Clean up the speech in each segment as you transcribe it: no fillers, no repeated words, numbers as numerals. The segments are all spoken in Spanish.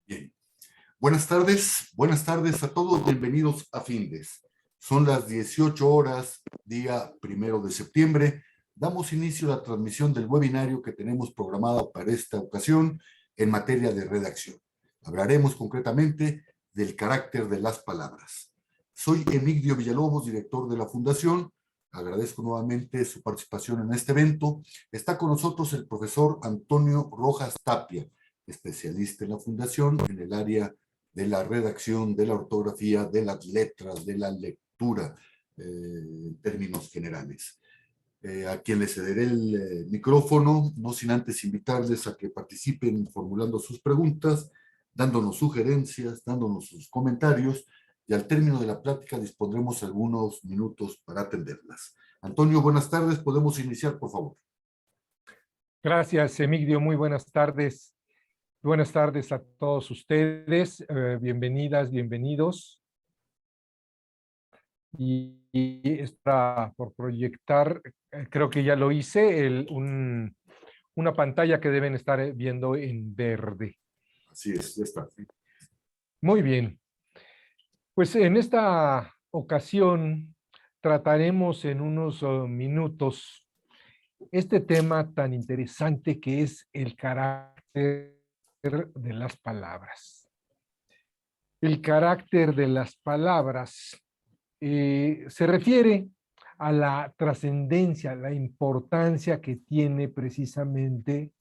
Bien. Buenas tardes a todos, bienvenidos a Findes. Son las 18 horas, día 1 de septiembre. Damos inicio a la transmisión del webinario que tenemos programado para esta ocasión en materia de redacción. Hablaremos concretamente del carácter de las palabras. Soy Emigdio Villalobos, director de la Fundación. Agradezco nuevamente su participación en este evento. Está con nosotros el profesor Antonio Rojas Tapia, especialista en la Fundación en el área de la redacción, de la ortografía, de las letras, de la lectura, en términos generales. A quien le cederé el micrófono, no sin antes invitarles a que participen formulando sus preguntas, dándonos sugerencias, dándonos sus comentarios, y al término de la plática dispondremos algunos minutos para atenderlas. Antonio, buenas tardes, podemos iniciar, por favor. Gracias, Emigdio, muy buenas tardes. Buenas tardes a todos ustedes, bienvenidas, bienvenidos. Y está por proyectar, creo que ya lo hice, una pantalla que deben estar viendo en verde. Así es, ya está. Muy bien. Pues en esta ocasión trataremos en unos minutos este tema tan interesante que es el carácter de las palabras. El carácter de las palabras se refiere a la trascendencia, la importancia que tiene precisamente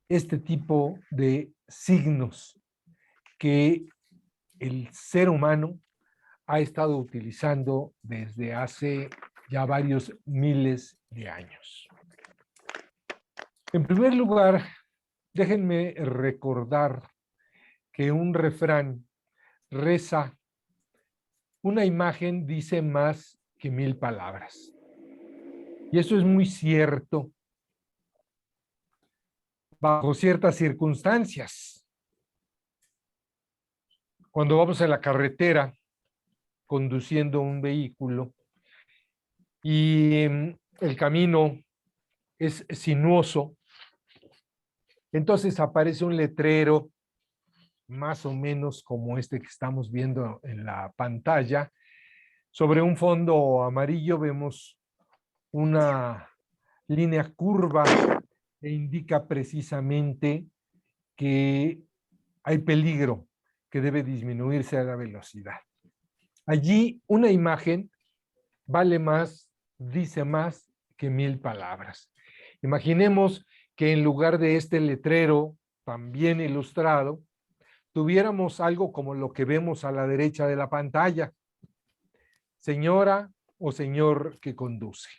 este tipo de signos que el ser humano ha estado utilizando desde hace ya varios miles de años. En primer lugar, déjenme recordar que un refrán reza: una imagen dice más que 1000 palabras. Y eso es muy cierto bajo ciertas circunstancias. Cuando vamos en la carretera conduciendo un vehículo y el camino es sinuoso, entonces aparece un letrero más o menos como este que estamos viendo en la pantalla. Sobre un fondo amarillo vemos una línea curva que indica precisamente que hay peligro, que debe disminuirse a la velocidad. Allí una imagen vale más, dice más que 1000 palabras. Imaginemos que en lugar de este letrero también ilustrado, tuviéramos algo como lo que vemos a la derecha de la pantalla. Señora o señor que conduce.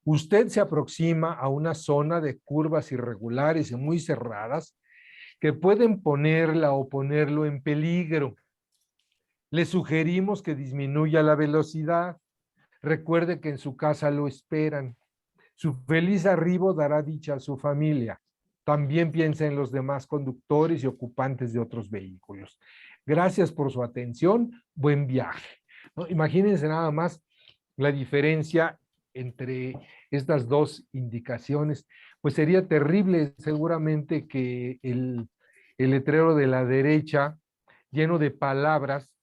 Usted se aproxima a una zona de curvas irregulares y muy cerradas que pueden ponerla o ponerlo en peligro. Le sugerimos que disminuya la velocidad. Recuerde que en su casa lo esperan. Su feliz arribo dará dicha a su familia. También piensa en los demás conductores y ocupantes de otros vehículos. Gracias por su atención. Buen viaje. ¿No? Imagínense nada más la diferencia entre estas dos indicaciones. Pues sería terrible seguramente que el letrero de la derecha, lleno de palabras,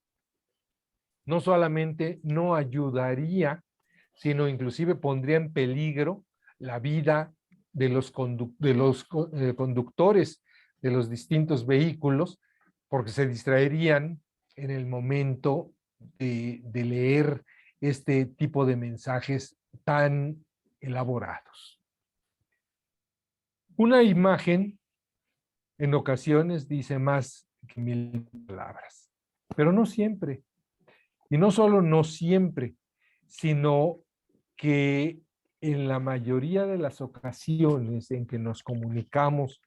no solamente no ayudaría, sino inclusive pondría en peligro la vida de los conductores de los distintos vehículos, porque se distraerían en el momento de leer este tipo de mensajes tan elaborados. Una imagen en ocasiones dice más que 1000 palabras, pero no siempre. Y no solo no siempre, sino que en la mayoría de las ocasiones en que nos comunicamos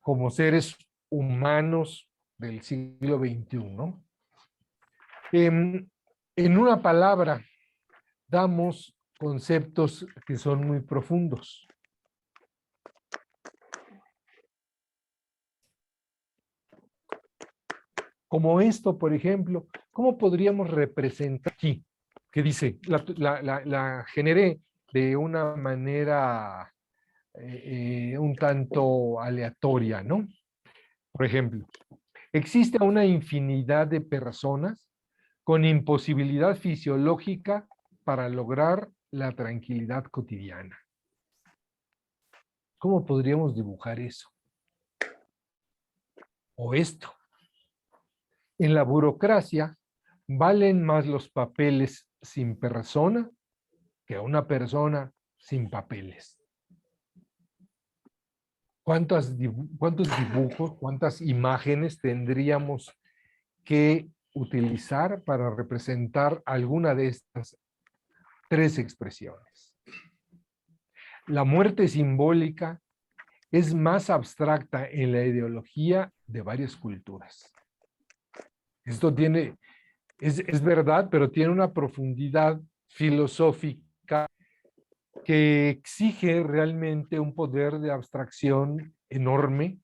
como seres humanos del siglo XXI, en una palabra damos conceptos que son muy profundos. Como esto, por ejemplo, ¿cómo podríamos representar aquí? Que dice, la generé de una manera un tanto aleatoria, ¿no? Por ejemplo, existe una infinidad de personas con imposibilidad fisiológica para lograr la tranquilidad cotidiana. ¿Cómo podríamos dibujar eso? O esto. En la burocracia valen más los papeles sin persona que una persona sin papeles. ¿Cuántos dibujos, cuántas imágenes tendríamos que utilizar para representar alguna de estas tres expresiones? La muerte simbólica es más abstracta en la ideología de varias culturas. Esto es verdad, pero tiene una profundidad filosófica que exige realmente un poder de abstracción enorme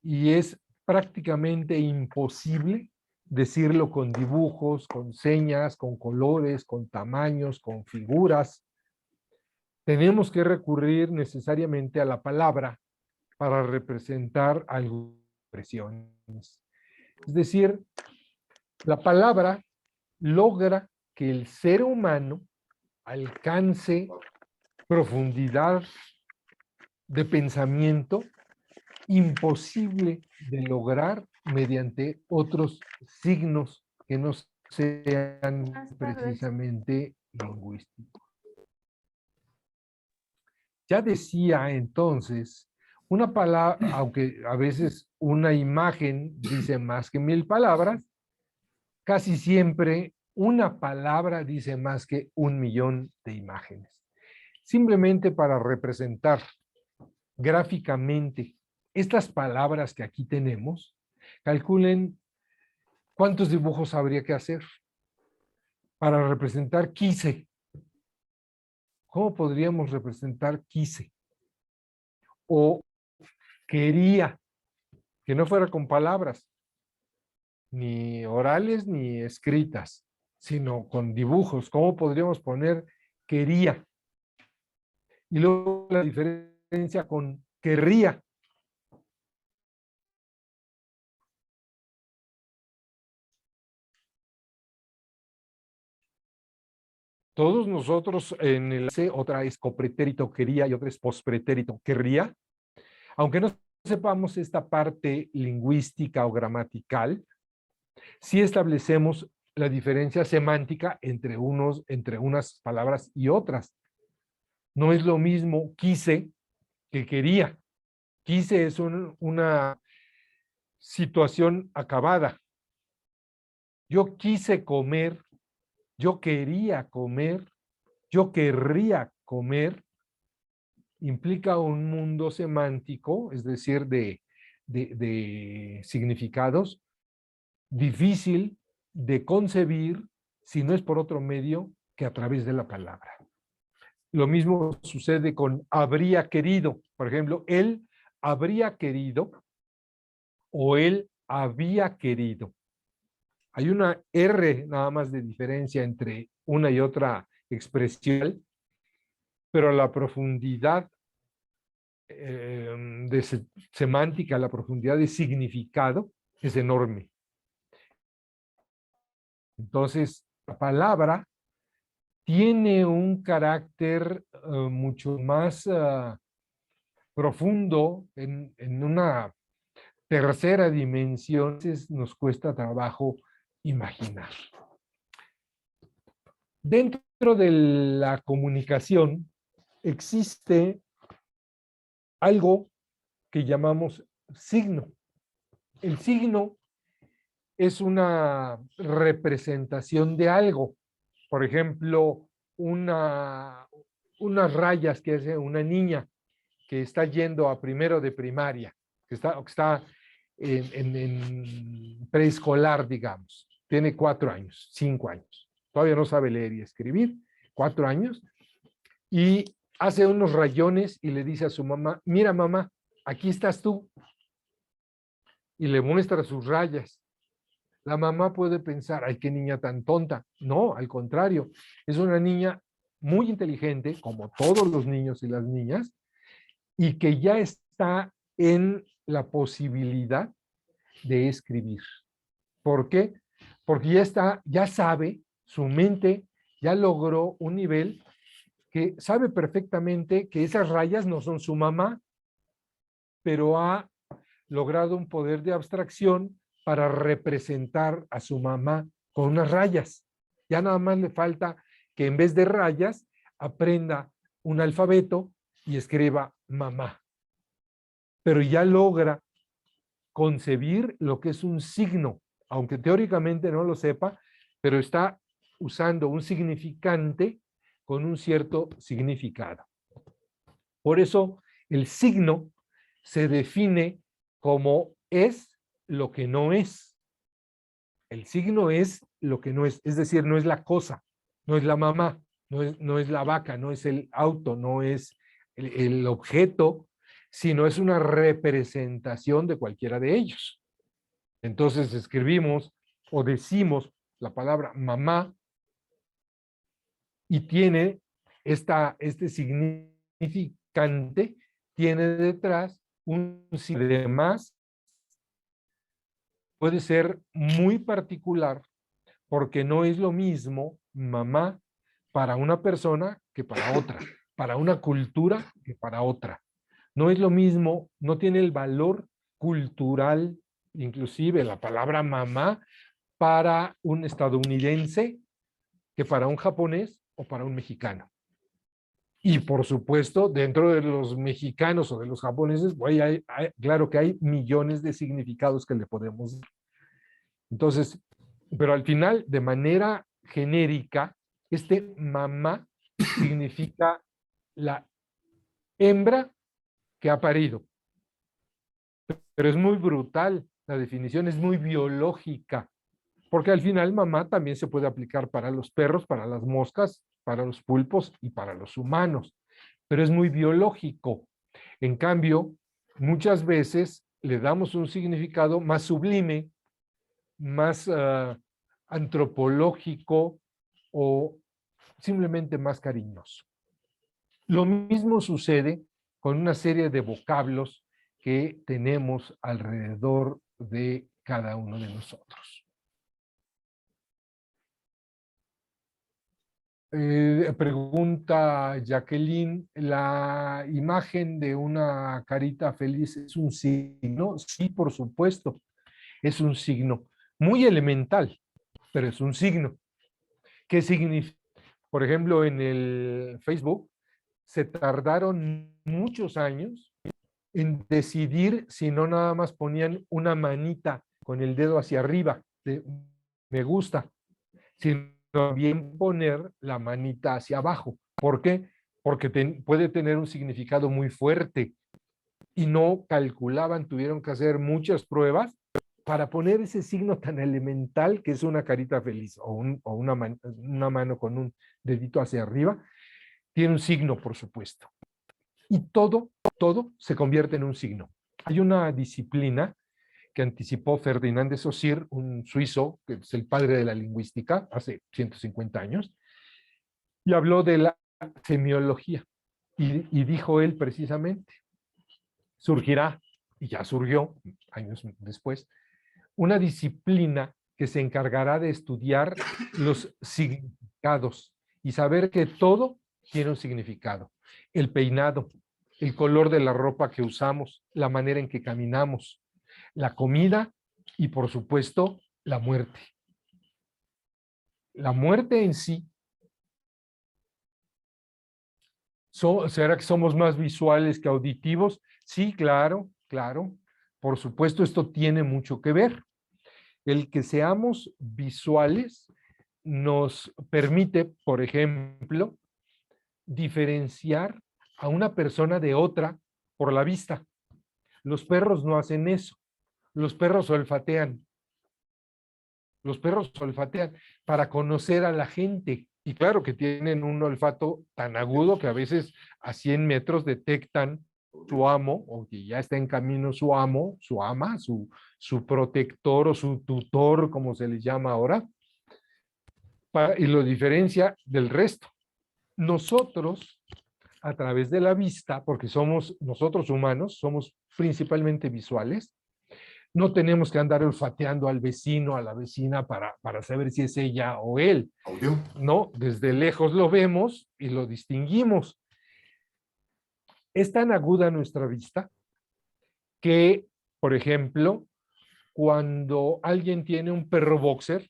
y es prácticamente imposible decirlo con dibujos, con señas, con colores, con tamaños, con figuras. Tenemos que recurrir necesariamente a la palabra para representar algunas expresiones. Es decir, la palabra logra que el ser humano alcance profundidad de pensamiento imposible de lograr mediante otros signos que no sean precisamente lingüísticos. Ya decía entonces, una palabra, aunque a veces una imagen dice más que 1000 palabras, casi siempre una palabra dice más que 1.000.000 de imágenes. Simplemente para representar gráficamente estas palabras que aquí tenemos, calculen cuántos dibujos habría que hacer para representar quise. ¿Cómo podríamos representar quise? O quería, que no fuera con palabras, ni orales ni escritas, sino con dibujos. ¿Cómo podríamos poner quería? Y luego la diferencia con querría. Todos nosotros en el C, otra es copretérito quería y otra es pospretérito querría. Aunque no sepamos esta parte lingüística o gramatical, sí establecemos la diferencia semántica entre unas palabras y otras. No es lo mismo quise que quería. Quise es una situación acabada. Yo quise comer, yo quería comer, yo querría comer, implica un mundo semántico, es decir, de significados, difícil de concebir si no es por otro medio que a través de la palabra. Lo mismo sucede con habría querido. Por ejemplo, él habría querido o él había querido. Hay una R nada más de diferencia entre una y otra expresión, pero la profundidad de semántica, la profundidad de significado es enorme. Entonces, la palabra tiene un carácter mucho más profundo en una tercera dimensión. Entonces nos cuesta trabajo imaginar. Dentro de la comunicación existe algo que llamamos signo. El signo es una representación de algo. Por ejemplo, unas rayas que hace una niña que está yendo a primero de primaria, que está en preescolar, digamos. Tiene 4 años, 5 años. Todavía no sabe leer y escribir, 4 años. Y hace unos rayones y le dice a su mamá, mira mamá, aquí estás tú. Y le muestra sus rayas. La mamá puede pensar, ay, qué niña tan tonta. No, al contrario, es una niña muy inteligente, como todos los niños y las niñas, y que ya está en la posibilidad de escribir. ¿Por qué? Porque ya sabe, su mente ya logró un nivel que sabe perfectamente que esas rayas no son su mamá, pero ha logrado un poder de abstracción para representar a su mamá con unas rayas. Ya nada más le falta que en vez de rayas aprenda un alfabeto y escriba mamá. Pero ya logra concebir lo que es un signo, aunque teóricamente no lo sepa, pero está usando un significante con un cierto significado. Por eso el signo se define como es lo que no es. El signo es lo que no es decir, no es la cosa, no es la mamá, no es la vaca, no es el auto, no es el objeto, sino es una representación de cualquiera de ellos. Entonces escribimos o decimos la palabra mamá y tiene este significante, tiene detrás un de más, puede ser muy particular porque no es lo mismo mamá para una persona que para otra, para una cultura que para otra. No es lo mismo, no tiene el valor cultural, inclusive la palabra mamá para un estadounidense que para un japonés o para un mexicano. Y por supuesto, dentro de los mexicanos o de los japoneses, claro que hay millones de significados que le podemos dar. Entonces, pero al final, de manera genérica, este mamá significa la hembra que ha parido. Pero es muy brutal, la definición es muy biológica, porque al final mamá también se puede aplicar para los perros, para las moscas, para los pulpos y para los humanos, pero es muy biológico. En cambio, muchas veces le damos un significado más sublime, más antropológico o simplemente más cariñoso. Lo mismo sucede con una serie de vocablos que tenemos alrededor de cada uno de nosotros. Pregunta Jacqueline, ¿la imagen de una carita feliz es un signo? Sí, por supuesto, es un signo muy elemental, pero es un signo. ¿Qué significa? Por ejemplo, en el Facebook se tardaron muchos años en decidir si no nada más ponían una manita con el dedo hacia arriba de me gusta, sino bien poner la manita hacia abajo. ¿Por qué? Porque puede tener un significado muy fuerte y no calculaban, tuvieron que hacer muchas pruebas para poner ese signo tan elemental que es una carita feliz o una mano con un dedito hacia arriba. Tiene un signo, por supuesto. Y todo se convierte en un signo. Hay una disciplina que anticipó Ferdinand de Saussure, un suizo, que es el padre de la lingüística, hace 150 años, y habló de la semiología. Y dijo él precisamente, surgirá, y ya surgió años después, una disciplina que se encargará de estudiar los significados y saber que todo tiene un significado. El peinado, el color de la ropa que usamos, la manera en que caminamos, la comida y, por supuesto, la muerte. La muerte en sí. ¿Será que somos más visuales que auditivos? Sí, claro, claro. Por supuesto, esto tiene mucho que ver. El que seamos visuales nos permite, por ejemplo, diferenciar a una persona de otra por la vista. Los perros no hacen eso. Los perros olfatean. Los perros olfatean para conocer a la gente. Y claro que tienen un olfato tan agudo que a veces a 100 metros detectan su amo, o que ya está en camino su amo, su ama, su protector o su tutor, como se les llama ahora, y lo diferencia del resto. nosotros, a través de la vista, porque nosotros humanos, somos principalmente visuales, no tenemos que andar olfateando al vecino, a la vecina para saber si es ella o él. ¿Audio? No, desde lejos lo vemos y lo distinguimos. Es tan aguda nuestra vista que, por ejemplo, cuando alguien tiene un perro boxer,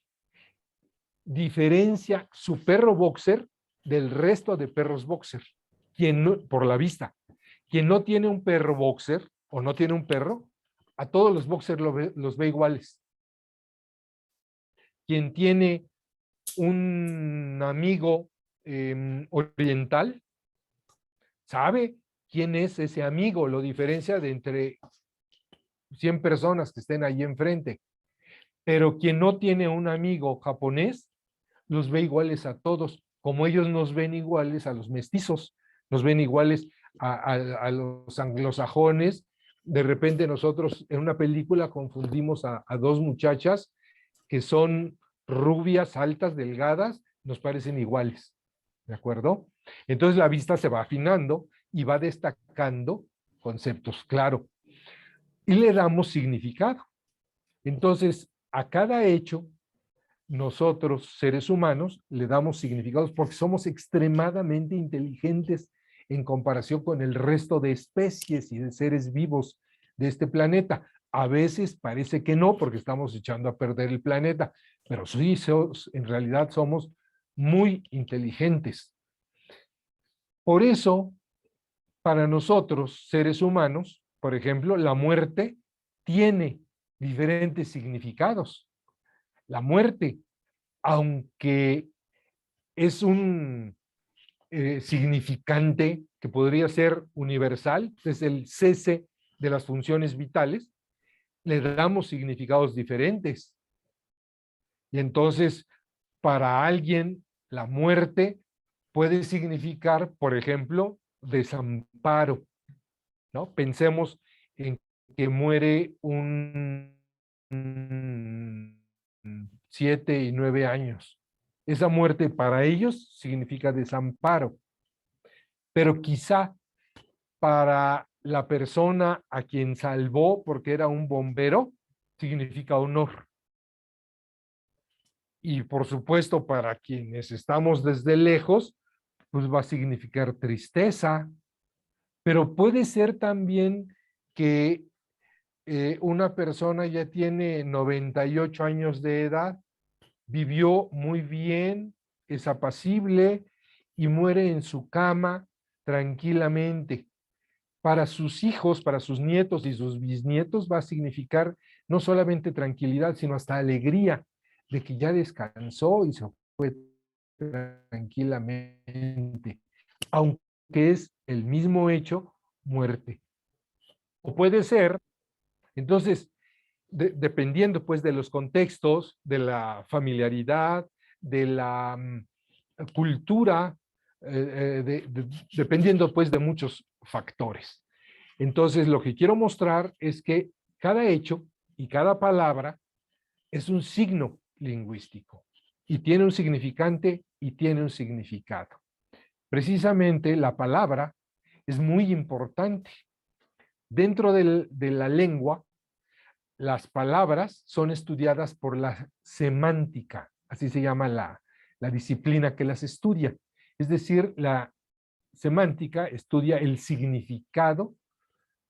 diferencia su perro boxer del resto de perros boxer, por la vista. Quien no tiene un perro boxer o no tiene un perro, a todos los boxers los ve iguales. Quien tiene un amigo oriental, sabe quién es ese amigo, lo diferencia de entre 100 personas que estén ahí enfrente. Pero quien no tiene un amigo japonés, los ve iguales a todos, como ellos nos ven iguales a los mestizos, nos ven iguales a los anglosajones. De repente nosotros en una película confundimos a dos muchachas que son rubias, altas, delgadas, nos parecen iguales, ¿de acuerdo? Entonces la vista se va afinando y va destacando conceptos, claro, y le damos significado. Entonces, a cada hecho, nosotros, seres humanos, le damos significados porque somos extremadamente inteligentes en comparación con el resto de especies y de seres vivos de este planeta. A veces parece que no, porque estamos echando a perder el planeta, pero sí, en realidad somos muy inteligentes. Por eso, para nosotros, seres humanos, por ejemplo, la muerte tiene diferentes significados. La muerte, aunque es un significante que podría ser universal, es el cese de las funciones vitales, le damos significados diferentes. Y entonces, para alguien, la muerte puede significar, por ejemplo, desamparo, ¿no? Pensemos en que muere un 7 y 9 años. Esa muerte para ellos significa desamparo, pero quizá para la persona a quien salvó porque era un bombero, significa honor. Y por supuesto, para quienes estamos desde lejos, pues va a significar tristeza, pero puede ser también que una persona ya tiene 98 años de edad, vivió muy bien, es apacible y muere en su cama tranquilamente. Para sus hijos, para sus nietos y sus bisnietos va a significar no solamente tranquilidad, sino hasta alegría de que ya descansó y se fue tranquilamente, aunque es el mismo hecho, muerte. O puede ser, entonces, dependiendo pues de los contextos, de la familiaridad, de la cultura, dependiendo pues de muchos factores. Entonces, lo que quiero mostrar es que cada hecho y cada palabra es un signo lingüístico y tiene un significante y tiene un significado. Precisamente la palabra es muy importante. Dentro de la lengua, las palabras son estudiadas por la semántica, así se llama la disciplina que las estudia. Es decir, la semántica estudia el significado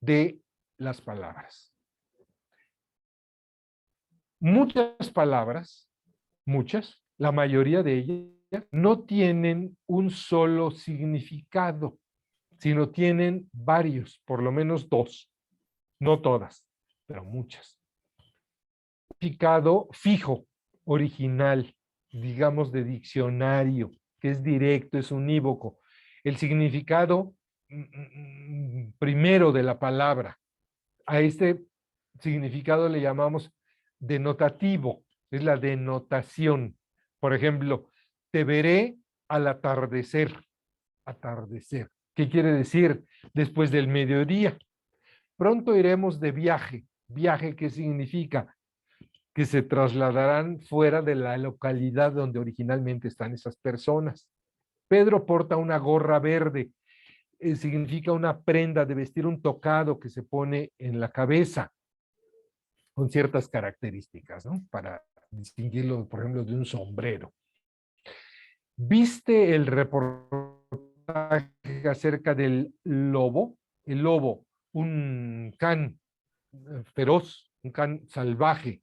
de las palabras. Muchas palabras, la mayoría de ellas, no tienen un solo significado, sino tienen varios, por lo menos dos, no todas, pero muchas. Significado fijo, original, digamos de diccionario, que es directo, es unívoco. El significado primero de la palabra. A este significado le llamamos denotativo, es la denotación. Por ejemplo, te veré al atardecer. Atardecer. ¿Qué quiere decir? Después del mediodía. Pronto iremos de viaje. ¿Viaje qué significa? Que se trasladarán fuera de la localidad donde originalmente están esas personas. Pedro porta una gorra verde. Significa una prenda de vestir, un tocado que se pone en la cabeza con ciertas características, ¿no? Para distinguirlo, por ejemplo, de un sombrero. ¿Viste el reportaje acerca del lobo? El lobo, un can feroz, un can salvaje.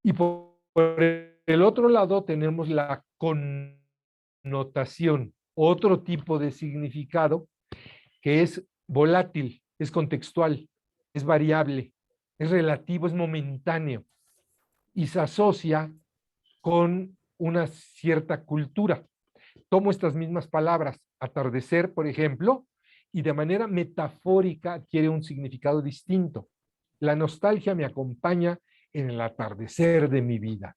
Y por el otro lado tenemos la connotación, otro tipo de significado que es volátil, es contextual, es variable, es relativo, es momentáneo y se asocia con una cierta cultura. Tomo estas mismas palabras, atardecer, por ejemplo, y de manera metafórica adquiere un significado distinto. La nostalgia me acompaña en el atardecer de mi vida.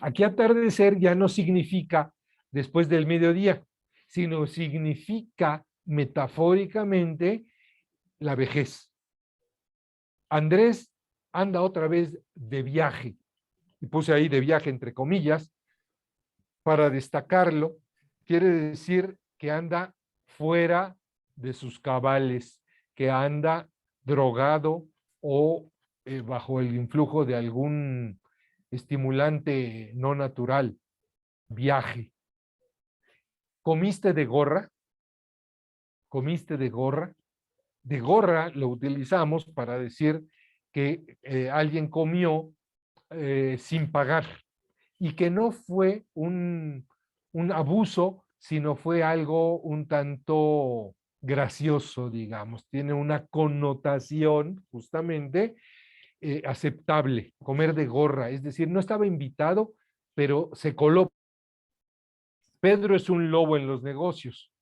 Aquí atardecer ya no significa después del mediodía, sino significa metafóricamente la vejez. Andrés anda otra vez de viaje, y puse ahí de viaje entre comillas, para destacarlo, quiere decir que anda fuera de sus cabales, que anda drogado o bajo el influjo de algún estimulante no natural. Viaje. ¿Comiste de gorra? ¿Comiste de gorra? De gorra lo utilizamos para decir que alguien comió sin pagar y que no fue un abuso, sino fue algo un tanto gracioso, digamos. Tiene una connotación justamente aceptable, comer de gorra, es decir, no estaba invitado, pero se coló. Pedro es un lobo en los negocios.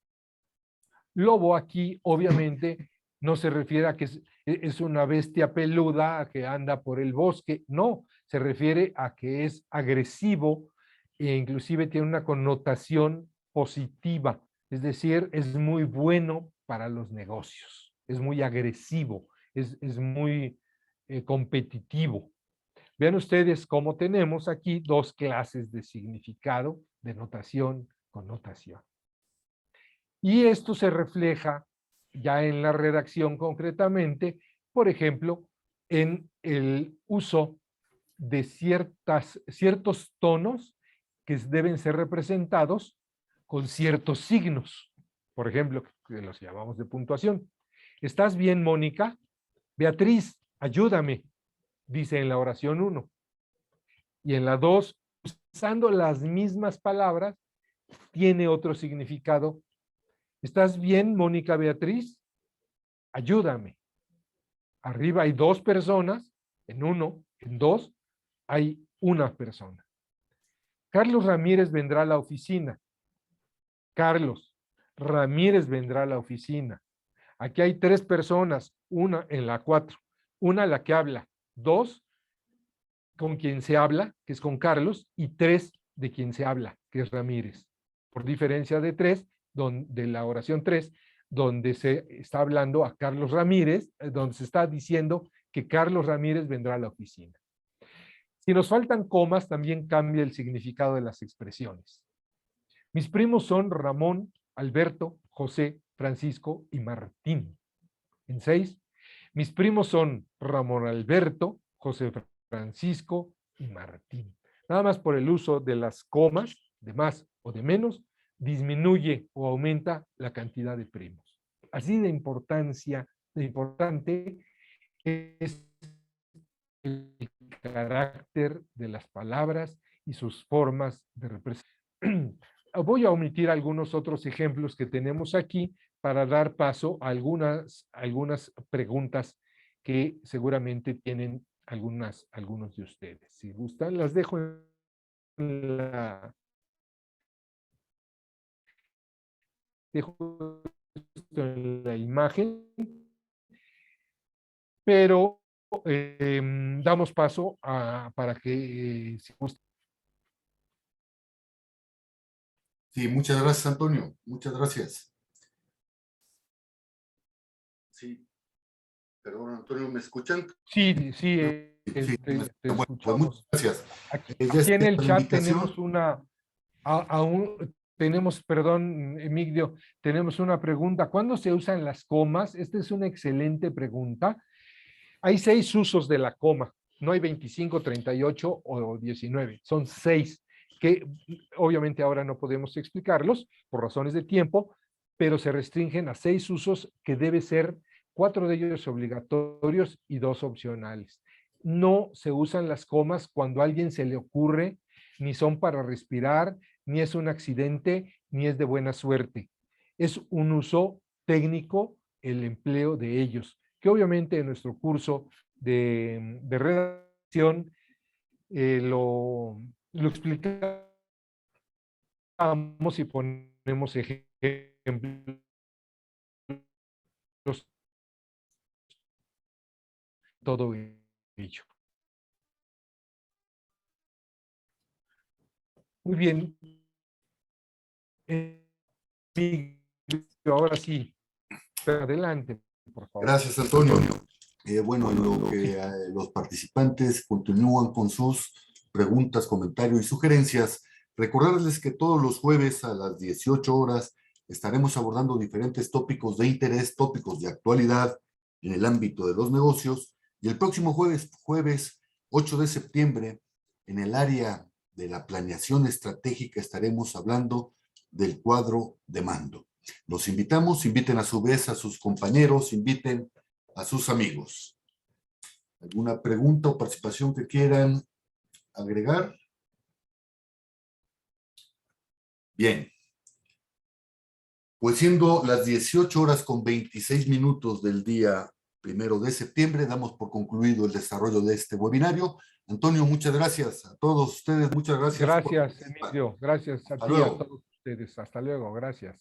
Lobo aquí, obviamente, no se refiere a que es una bestia peluda que anda por el bosque, no, se refiere a que es agresivo e inclusive tiene una connotación positiva, es decir, es muy bueno para los negocios, es muy agresivo, es muy competitivo. Vean ustedes cómo tenemos aquí dos clases de significado, denotación, connotación. Y esto se refleja ya en la redacción concretamente, por ejemplo, en el uso de ciertos tonos que deben ser representados con ciertos signos, por ejemplo, que los llamamos de puntuación. ¿Estás bien, Mónica? Beatriz, ayúdame, dice en la oración 1. Y en la 2, usando las mismas palabras, tiene otro significado. ¿Estás bien, Mónica Beatriz? Ayúdame. Arriba hay dos personas, en 1, en 2 hay una persona. Carlos Ramírez vendrá a la oficina. Carlos Ramírez vendrá a la oficina. Aquí hay 3 personas, una en la 4, una la que habla, 2 con quien se habla, que es con Carlos, y 3 de quien se habla, que es Ramírez. Por diferencia de 3, de la oración 3, donde se está hablando a Carlos Ramírez, donde se está diciendo que Carlos Ramírez vendrá a la oficina. Si nos faltan comas, también cambia el significado de las expresiones. Mis primos son Ramón, Alberto, José, Francisco y Martín. En 6, mis primos son Ramón Alberto, José Francisco y Martín. Nada más por el uso de las comas, de más o de menos, disminuye o aumenta la cantidad de primos. Así de importante es el carácter de las palabras y sus formas de representación. Voy a omitir algunos otros ejemplos que tenemos aquí para dar paso a algunas preguntas que seguramente tienen algunos de ustedes. Si gustan, las dejo en la imagen, pero damos paso para que si gustan. Sí, muchas gracias, Antonio. Muchas gracias. Sí, perdón, Antonio, ¿me escuchan? Sí, sí, Sí, te bueno, pues escuchamos. muchas gracias. Aquí Ya en está el la chat indicación. tenemos tenemos, perdón, Emigdio, tenemos una pregunta. ¿Cuándo se usan las comas? Esta es una excelente pregunta. Hay 6 usos de la coma. No hay 25, 38 o 19. Son 6 que obviamente ahora no podemos explicarlos por razones de tiempo, pero se restringen a 6 usos que debe ser 4 de ellos obligatorios y 2 opcionales. No se usan las comas cuando a alguien se le ocurre, ni son para respirar, ni es un accidente, ni es de buena suerte. Es un uso técnico el empleo de ellos, que obviamente en nuestro curso de redacción lo explicamos y ponemos ejemplos todo ello. Muy bien. Ahora sí, adelante, por favor. Gracias, Antonio. Bueno, en lo que los participantes continúan con sus preguntas, comentarios y sugerencias, recordarles que todos los jueves a las 18 horas estaremos abordando diferentes tópicos de interés, tópicos de actualidad en el ámbito de los negocios. Y el próximo jueves 8 de septiembre, en el área de la planeación estratégica, estaremos hablando del cuadro de mando. Los invitamos, inviten a su vez a sus compañeros, inviten a sus amigos. ¿Alguna pregunta o participación que quieran agregar? Bien. Pues siendo las 18 horas con 26 minutos del día 1 de septiembre, damos por concluido el desarrollo de este webinario. Antonio, muchas gracias a todos ustedes. Muchas gracias. Gracias, Emilio. Gracias a ti, a todos ustedes. Hasta luego. Gracias.